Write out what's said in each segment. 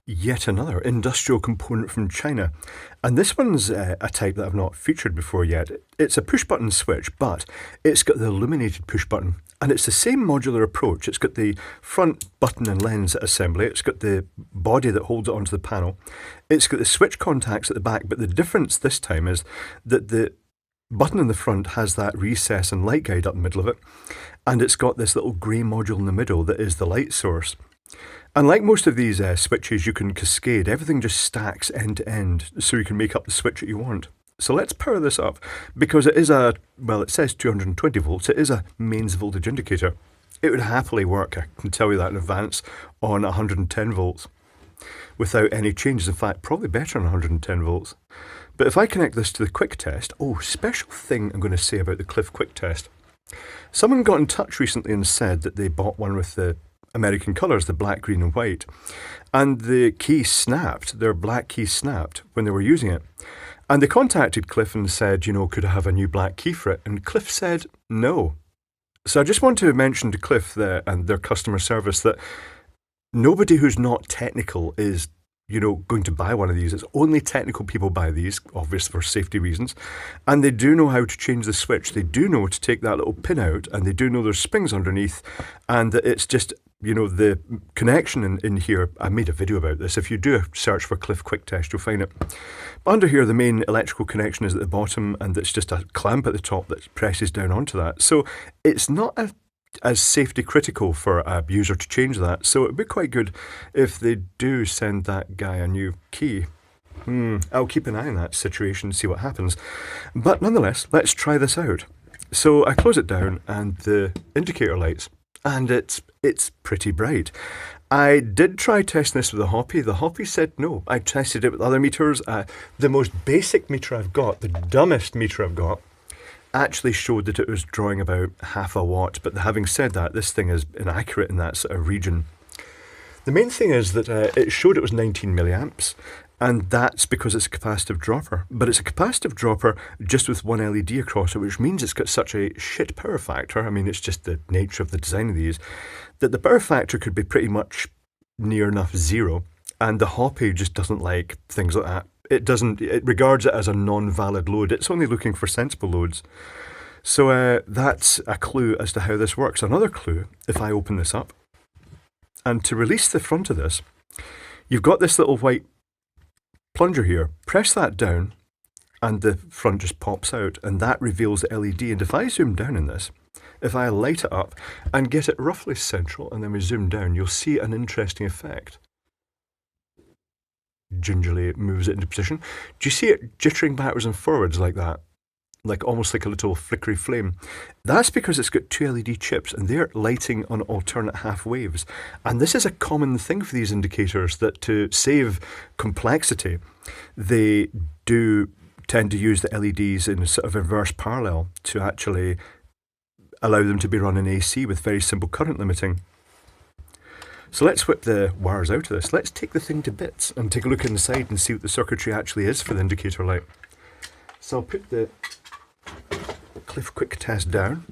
Yet another industrial component from China. And this one's a type that I've not featured before yet. It's a push button switch, but it's got the illuminated push button. And it's the same modular approach. It's got the front button and lens assembly. It's got the body that holds it onto the panel. It's got the switch contacts at the back, but the difference this time is that the button in the front has that recess and light guide up the middle of it. And it's got this little grey module in the middle that is the light source. And like most of these switches, you can cascade. Everything just stacks end to end, so you can make up the switch that you want. So let's power this up, because it is it says 220 volts. It is a mains voltage indicator. It would happily work, I can tell you that in advance, on 110 volts without any changes. In fact, probably better on 110 volts. But if I connect this to the quick test, special thing I'm going to say about the Cliff quick test. Someone got in touch recently and said that they bought one with the American colours, the black, green and white. And the key snapped, their black key snapped when they were using it. And they contacted Cliff and said, could I have a new black key for it? And Cliff said no. So I just want to mention to Cliff and their customer service that nobody who's not technical is going to buy one of these. It's only technical people buy these, obviously for safety reasons. And they do know how to change the switch. They do know to take that little pin out, and they do know there's springs underneath, and that it's just, the connection in here. I made a video about this. If you do a search for Cliff Quick Test, you'll find it. But under here, the main electrical connection is at the bottom, and it's just a clamp at the top that presses down onto that. So it's not as safety critical for a user to change that. So it'd be quite good if they do send that guy a new key. I'll keep an eye on that situation and see what happens. But nonetheless, let's try this out. So I close it down and the indicator lights, and it's pretty bright. I did try testing this with the Hoppy. The Hoppy said no. I tested it with other meters. The most basic meter I've got, the dumbest meter I've got, actually showed that it was drawing about half a watt. But having said that, this thing is inaccurate in that sort of region. The main thing is that it showed it was 19 milliamps, and that's because it's a capacitive dropper. But it's a capacitive dropper just with one LED across it, which means it's got such a shit power factor. I mean, it's just the nature of the design of these, that the power factor could be pretty much near enough zero. And the Hoppy just doesn't like things like that. It regards it as a non-valid load. It's only looking for sensible loads. So that's a clue as to how this works. Another clue, if I open this up, and to release the front of this, you've got this little white plunger here. Press that down, and the front just pops out, and that reveals the LED. And if I zoom down in this, if I light it up and get it roughly central, and then we zoom down, you'll see an interesting effect. Gingerly it moves it into position. Do you see it jittering backwards and forwards like that? Like almost like a little flickery flame. That's because it's got two LED chips and they're lighting on alternate half waves. And this is a common thing for these indicators, that to save complexity, they do tend to use the LEDs in a sort of inverse parallel to actually allow them to be run in AC with very simple current limiting. So let's whip the wires out of this. Let's take the thing to bits and take a look inside and see what the circuitry actually is for the indicator light. So I'll put the Cliff Quick Test down.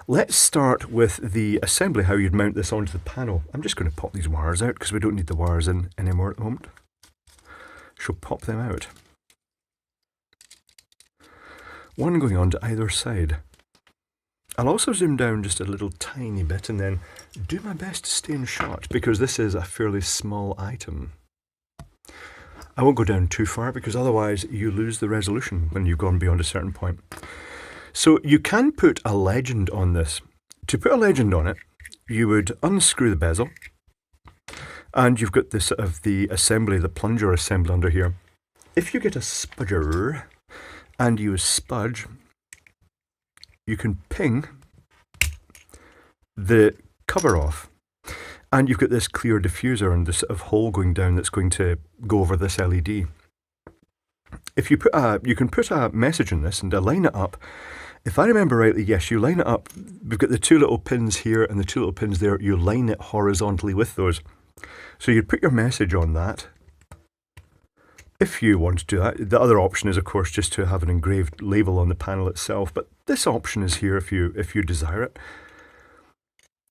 Let's start with the assembly, how you'd mount this onto the panel. I'm just going to pop these wires out because we don't need the wires in anymore at the moment. So pop them out. One going on to either side. I'll also zoom down just a little tiny bit and then do my best to stay in shot because this is a fairly small item. I won't go down too far because otherwise you lose the resolution when you've gone beyond a certain point. So you can put a legend on this. To put a legend on it, you would unscrew the bezel, and you've got this the assembly, the plunger assembly under here. If you get a spudger and use spudge, you can ping the cover off, and you've got this clear diffuser and this hole going down that's going to go over this LED. If you you can put a message in this and align it up. If I remember rightly, yes, you line it up. We've got the two little pins here and the two little pins there. You line it horizontally with those. So you'd put your message on that. If you want to do that, the other option is, of course, just to have an engraved label on the panel itself. But this option is here if you desire it.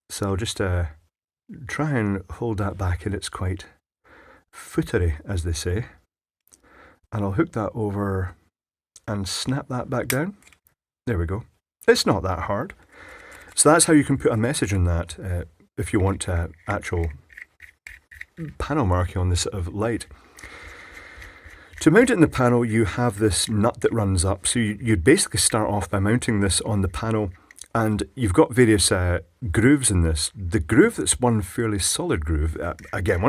So I'll just try and hold that back in its quite footery, as they say. And I'll hook that over and snap that back down. There we go. It's not that hard. So that's how you can put a message on that if you want actual panel marking on this sort of light. To mount it in the panel, you have this nut that runs up. So you'd basically start off by mounting this on the panel, and you've got various grooves in this. The groove that's one fairly solid groove. Again,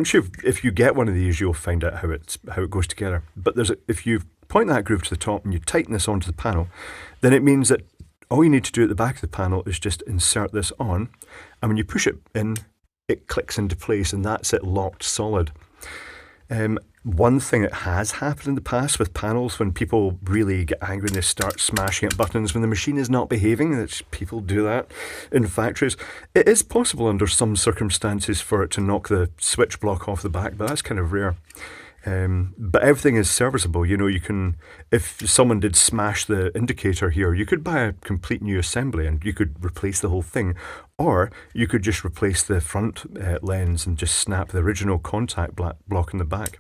if you get one of these, you'll find out how it goes together. But if you point that groove to the top and you tighten this onto the panel, then it means that all you need to do at the back of the panel is just insert this on, and when you push it in, it clicks into place, and that's it locked solid. One thing that has happened in the past with panels, when people really get angry and they start smashing at buttons when the machine is not behaving, that people do that in factories, it is possible under some circumstances for it to knock the switch block off the back, but that's kind of rare. But everything is serviceable. You know, you can, if someone did smash the indicator here, you could buy a complete new assembly and you could replace the whole thing. Or you could just replace the front lens and just snap the original contact block in the back.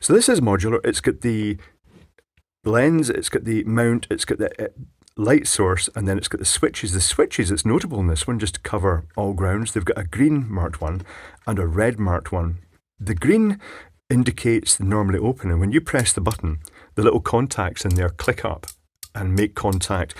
So this is modular. It's got the lens, it's got the mount, it's got the light source, and then it's got the switches. The switches, it's notable in this one, just to cover all grounds. They've got a green marked one and a red marked one. The green indicates the normally open, and when you press the button, the little contacts in there click up and make contact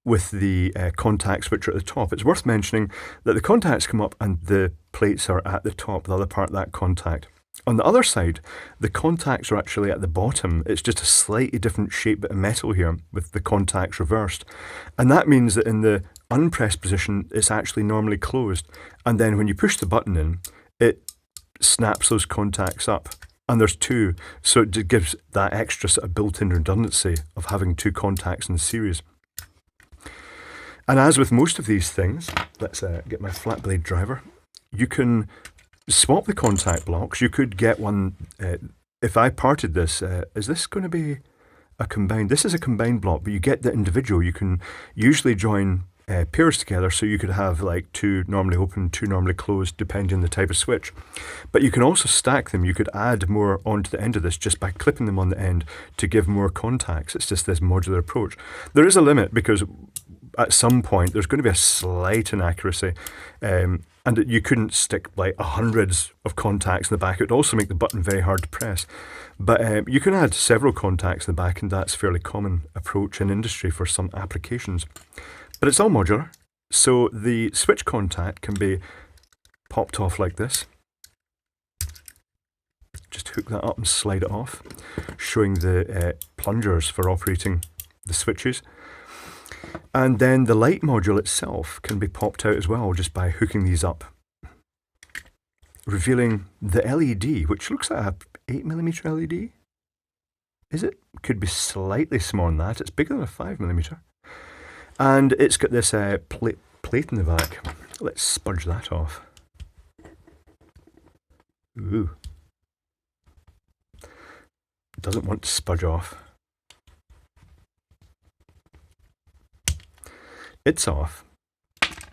with the contacts which are at the top. It's worth mentioning that the contacts come up and the plates are at the top, the other part of that contact. On the other side, the contacts are actually at the bottom. It's just a slightly different shape bit of metal here with the contacts reversed. And that means that in the unpressed position, it's actually normally closed. And then when you push the button in, it snaps those contacts up. And there's two, so it gives that extra sort of built-in redundancy of having two contacts in series. And as with most of these things, let's get my flat blade driver, you can swap the contact blocks. You could get one, if I parted this, is this going to be a combined? This is a combined block, but you get the individual. You can usually join pairs together, so you could have like two normally open, two normally closed, depending on the type of switch. But you can also stack them. You could add more onto the end of this just by clipping them on the end to give more contacts. It's just this modular approach. There is a limit because at some point there's going to be a slight inaccuracy, and you couldn't stick like hundreds of contacts in the back. It would also make the button very hard to press. But you can add several contacts in the back, and that's a fairly common approach in industry for some applications. But it's all modular, so the switch contact can be popped off like this. Just hook that up and slide it off, showing the plungers for operating the switches. And then the light module itself can be popped out as well, just by hooking these up, revealing the LED, which looks like a 8mm LED. Is it? Could be slightly smaller than that. It's bigger than a 5mm. And it's got this plate in the back. Let's spudge that off. Ooh. It doesn't want to spudge off. It's off.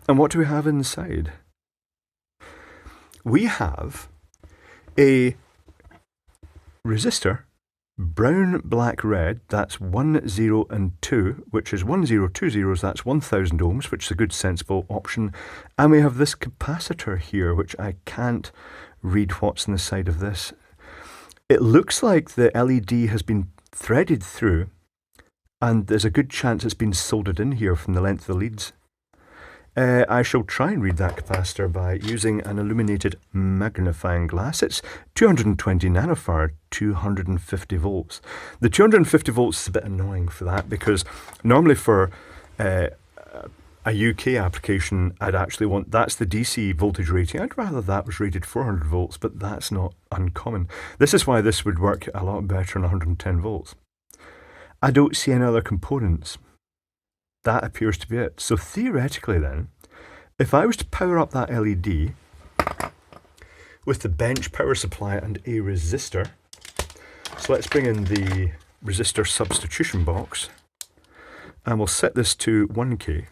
And what do we have inside? We have a resistor, brown, black, red, that's 1, 0 and 2, which is 1, 0, 2 zeros, that's 1000 ohms, which is a good sensible option. And we have this capacitor here, which I can't read what's on the side of this. It looks like the LED has been threaded through, and there's a good chance it's been soldered in here from the length of the leads. I shall try and read that capacitor by using an illuminated magnifying glass. It's 220 nanofarad, 250 volts. The 250 volts is a bit annoying for that, because normally for a UK application, I'd actually want, that's the DC voltage rating. I'd rather that was rated 400 volts, but that's not uncommon. This is why this would work a lot better on 110 volts. I don't see any other components. That appears to be it. So theoretically then, if I was to power up that LED with the bench power supply and a resistor, so let's bring in the resistor substitution box, and we'll set this to 1K.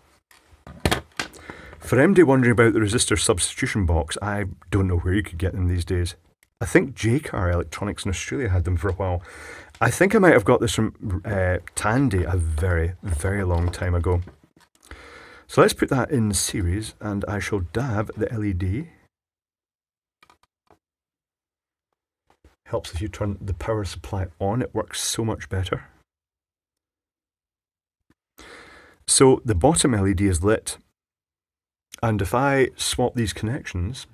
For anybody wondering about the resistor substitution box, I don't know where you could get them these days. I think JCar Electronics in Australia had them for a while. I think I might have got this from Tandy a very, very long time ago. So let's put that in series, and I shall dab the LED. Helps if you turn the power supply on, it works so much better. So the bottom LED is lit, and if I swap these connections,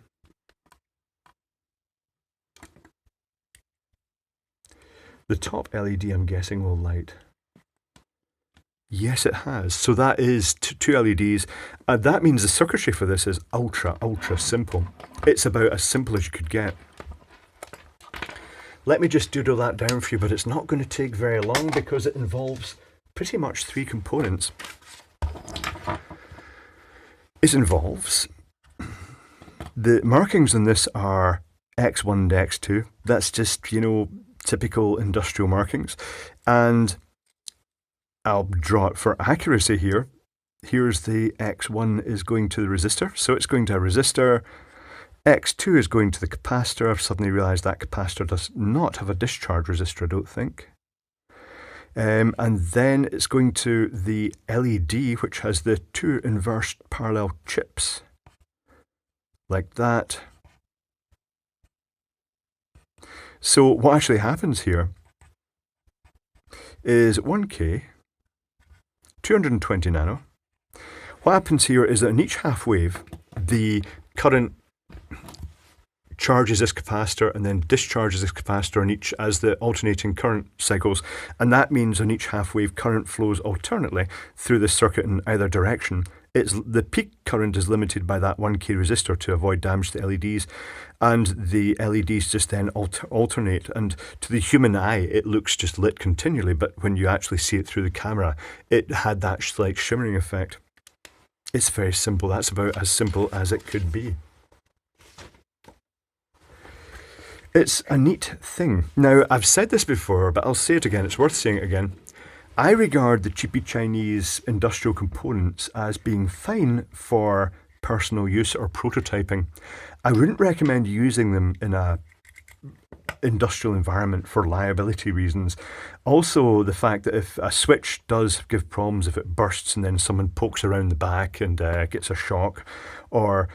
the top LED, I'm guessing, will light. Yes, it has. So that is two LEDs. That means the circuitry for this is ultra, ultra simple. It's about as simple as you could get. Let me just doodle that down for you, but it's not going to take very long because it involves pretty much three components. It involves, the markings on this are X1 and X2. That's just, you know, typical industrial markings. And I'll draw it for accuracy here. Here's the X1 is going to the resistor. So it's going to a resistor. X2 is going to the capacitor. I've suddenly realised that capacitor does not have a discharge resistor, I don't think. And then it's going to the LED, which has the two inverse parallel chips. Like that. So what actually happens here is 1K, 220 nano. What happens here is that in each half wave, the current charges this capacitor and then discharges this capacitor in each as the alternating current cycles, and that means on each half wave current flows alternately through the circuit in either direction. The peak current is limited by that 1K resistor to avoid damage to LEDs, and the LEDs just then alternate, and to the human eye it looks just lit continually, but when you actually see it through the camera it had that slight shimmering effect. It's very simple. That's about as simple as it could be. It's a neat thing. Now, I've said this before, but I'll say it again. It's worth saying it again. I regard the cheapy Chinese industrial components as being fine for personal use or prototyping. I wouldn't recommend using them in a industrial environment for liability reasons. Also, the fact that if a switch does give problems, if it bursts and then someone pokes around the back and gets a shock, or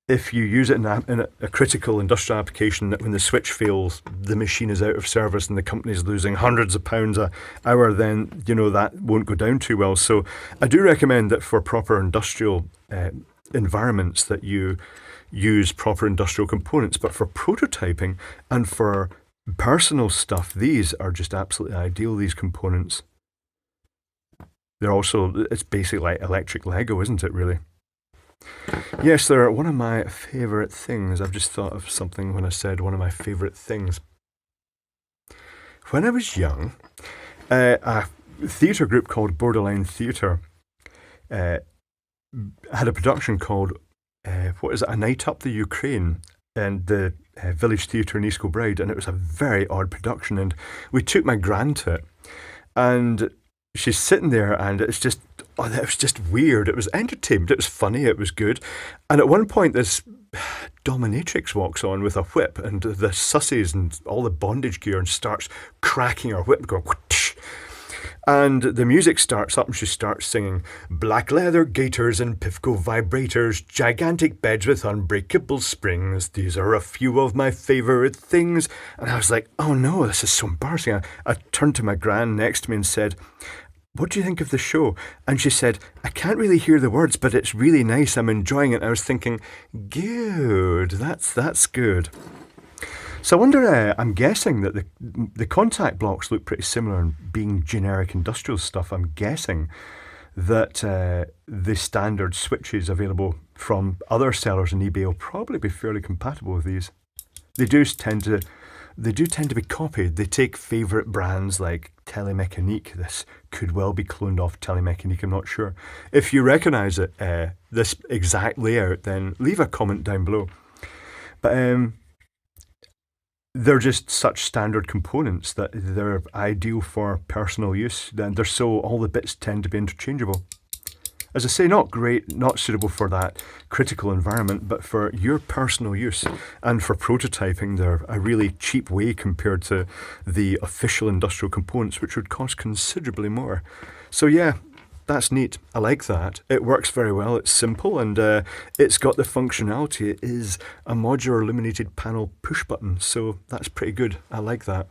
if you use it in a critical industrial application that when the switch fails, the machine is out of service and the company is losing hundreds of pounds an hour, then, you know, that won't go down too well. So I do recommend that for proper industrial environments that you use proper industrial components. But for prototyping and for personal stuff, these are just absolutely ideal, these components. They're also, it's basically like electric Lego, isn't it, really? Yes, they're one of my favourite things. I've just thought of something when I said one of my favourite things. When I was young, a theatre group called Borderline Theatre had a production called, A Night Up the Ukraine, and the Village Theatre in East Kilbride, and it was a very odd production, and we took my gran to it, and she's sitting there, and it's just, it was just weird. It was entertainment, it was funny, it was good. And at one point, this dominatrix walks on with a whip and the sussies and all the bondage gear and starts cracking her whip, going whoosh. And the music starts up and she starts singing, black leather gaiters and Pifco vibrators, gigantic beds with unbreakable springs. These are a few of my favourite things. And I was like, oh no, this is so embarrassing. I turned to my gran next to me and said, what do you think of the show? And she said, I can't really hear the words, but it's really nice. I'm enjoying it. And I was thinking, good, that's good. So I wonder, I'm guessing that the contact blocks look pretty similar in being generic industrial stuff. I'm guessing that the standard switches available from other sellers on eBay will probably be fairly compatible with these. They do tend to be copied. They take favourite brands like Telemecanique. This could well be cloned off Telemecanique, I'm not sure. If you recognise it, this exact layout, then leave a comment down below. But they're just such standard components that they're ideal for personal use. All the bits tend to be interchangeable. As I say, not great, not suitable for that critical environment, but for your personal use and for prototyping, they're a really cheap way compared to the official industrial components, which would cost considerably more. So yeah, that's neat. I like that. It works very well. It's simple and it's got the functionality. It is a modular illuminated panel push button. So that's pretty good. I like that.